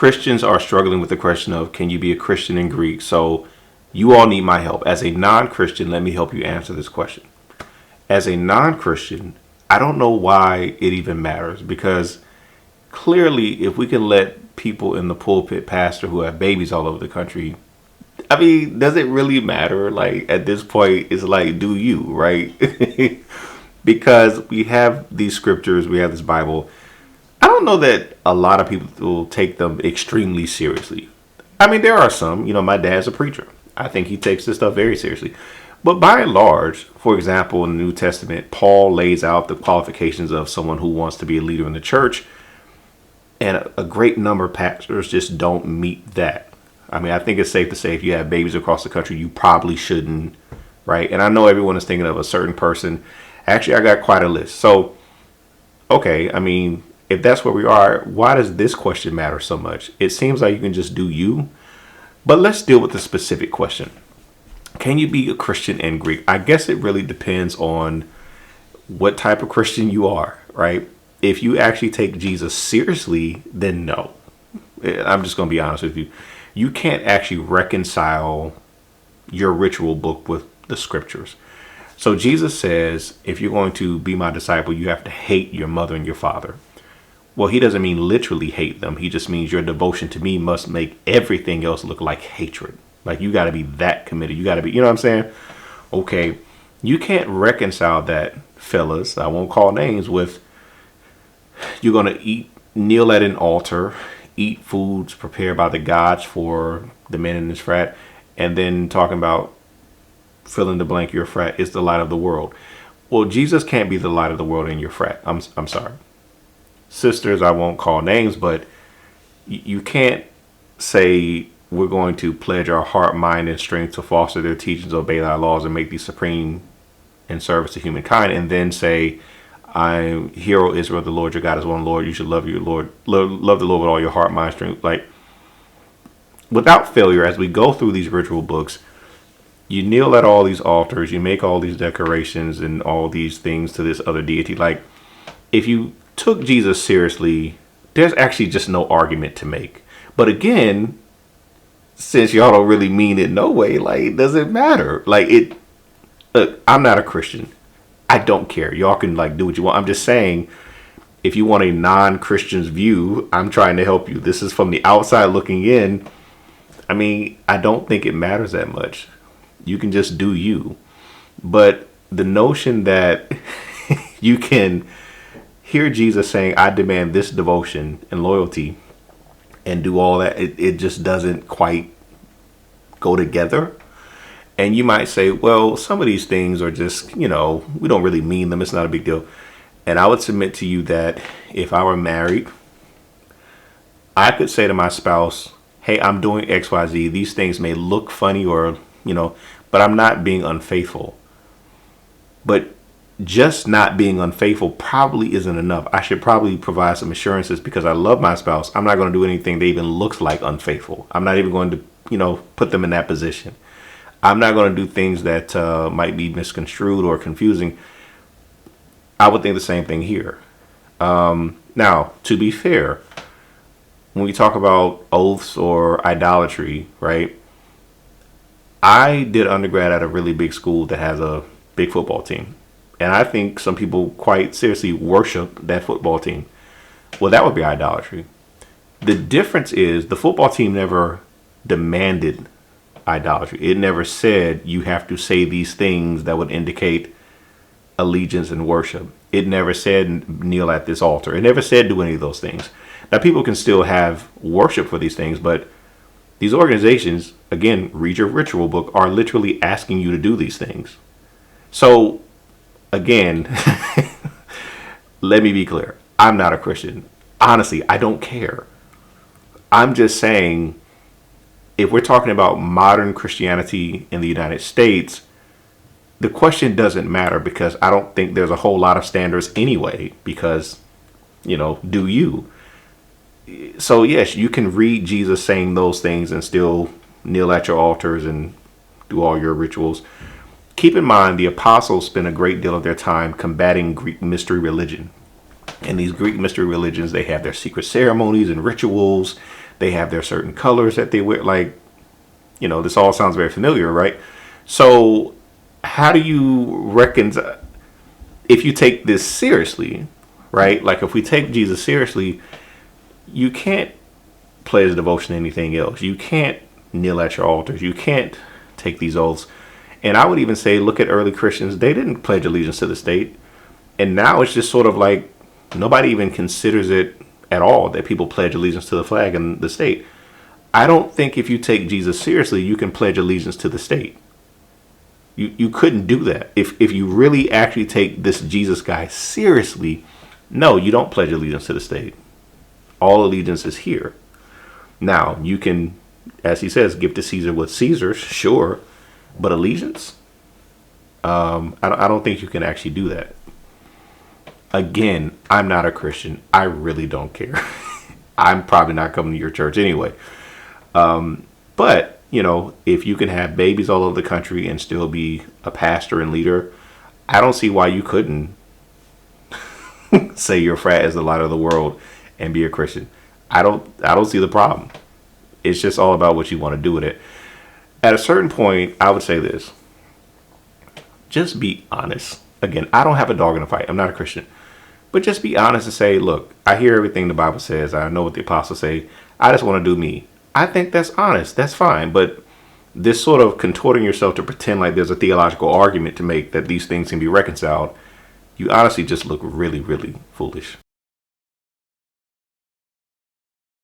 Christians are struggling with the question of, can you be a Christian in Greek? So you all need my help. As a non-Christian, let me help you answer this question. As a non-Christian, I don't know why it even matters, because clearly if we can let people in the pulpit pastor who have babies all over the country, I mean, does it really matter? Like, at this point, it's like, do you, right? Because we have these scriptures, we have this Bible. I don't know that a lot of people will take them extremely seriously. I mean, there are some. My dad's a preacher. I think he takes this stuff very seriously. But by and large, for example, in the New Testament, Paul lays out the qualifications of someone who wants to be a leader in the church. And a great number of pastors just don't meet that. I mean, I think it's safe to say if you have babies across the country, you probably shouldn't, right? And I know everyone is thinking of a certain person. Actually, I got quite a list. So, okay, I mean, if that's where we are, why does this question matter so much? It seems like you can just do you. But let's deal with the specific question. Can you be a Christian in Greek? I guess it really depends on what type of Christian you are, right? If you actually take Jesus seriously, then no. I'm just going to be honest with you. You can't actually reconcile your ritual book with the scriptures. So Jesus says, if you're going to be my disciple, you have to hate your mother and your father. Well, he doesn't mean literally hate them. He just means your devotion to me must make everything else look like hatred. Like, you got to be that committed. You got to be, you know what I'm saying? Okay. You can't reconcile that, fellas, I won't call names, with you're going to kneel at an altar, eat foods prepared by the gods for the men in this frat, and then talking about fill in the blank, your frat is the light of the world. Well, Jesus can't be the light of the world in your frat. I'm sorry. Sisters, I won't call names, but you can't say we're going to pledge our heart, mind, and strength to foster their teachings, obey thy laws, and make thee supreme in service to humankind, and then say, I hear, O Israel, the Lord your God is one Lord. You should love your Lord, love the Lord with all your heart, mind, strength. Like, without failure, as we go through these ritual books, you kneel at all these altars, you make all these decorations and all these things to this other deity. Like, if you took Jesus seriously, there's actually just no argument to make. But again, since y'all don't really mean it no way, like, it doesn't matter. Like, look, I'm not a Christian. I don't care. Y'all can like do what you want. I'm just saying, if you want a non-Christian's view, I'm trying to help you. This is from the outside looking in. I mean, I don't think it matters that much. You can just do you. But the notion that you can hear Jesus saying, I demand this devotion and loyalty, and do all that, it just doesn't quite go together. And you might say, well, some of these things are just, we don't really mean them. It's not a big deal. And I would submit to you that if I were married, I could say to my spouse, hey, I'm doing X, Y, Z. These things may look funny or, but I'm not being unfaithful. But just not being unfaithful probably isn't enough. I should probably provide some assurances because I love my spouse. I'm not going to do anything that even looks like unfaithful. I'm not even going to, put them in that position. I'm not going to do things that might be misconstrued or confusing. I would think the same thing here. Now, to be fair, when we talk about oaths or idolatry, right? I did undergrad at a really big school that has a big football team. And I think some people quite seriously worship that football team. Well, that would be idolatry. The difference is the football team never demanded idolatry. It never said you have to say these things that would indicate allegiance and worship. It never said kneel at this altar. It never said do any of those things. Now, people can still have worship for these things, but these organizations, again, read your ritual book, are literally asking you to do these things. So, again, let me be clear. I'm not a Christian. Honestly, I don't care. I'm just saying, if we're talking about modern Christianity in the United States, the question doesn't matter because I don't think there's a whole lot of standards anyway because, do you? So, yes, you can read Jesus saying those things and still kneel at your altars and do all your rituals. Keep in mind, the apostles spent a great deal of their time combating Greek mystery religion. And these Greek mystery religions, they have their secret ceremonies and rituals They have their certain colors that they wear. Like, this all sounds very familiar, right? So how do you reconcile if you take this seriously, right? Like if we take Jesus seriously, you can't pledge devotion to anything else. You can't kneel at your altars. You can't take these oaths. And I would even say, look at early Christians. They didn't pledge allegiance to the state. And now it's just sort of like nobody even considers it at all that people pledge allegiance to the flag and the state. I don't think if you take Jesus seriously, you can pledge allegiance to the state. You couldn't do that. If you really actually take this Jesus guy seriously, no, you don't pledge allegiance to the state. All allegiance is here. Now, you can, as he says, give to Caesar what's Caesar's, sure. But allegiance? I don't think you can actually do that. Again, I'm not a Christian. I really don't care. I'm probably not coming to your church anyway. But, if you can have babies all over the country and still be a pastor and leader, I don't see why you couldn't say your frat is the light of the world and be a Christian. I don't see the problem. It's just all about what you want to do with it. At a certain point, I would say this. Just be honest. Again, I don't have a dog in the fight. I'm not a Christian. But just be honest and say, look, I hear everything the Bible says. I know what the apostles say. I just want to do me. I think that's honest. That's fine. But this sort of contorting yourself to pretend like there's a theological argument to make that these things can be reconciled, you honestly just look really, really foolish.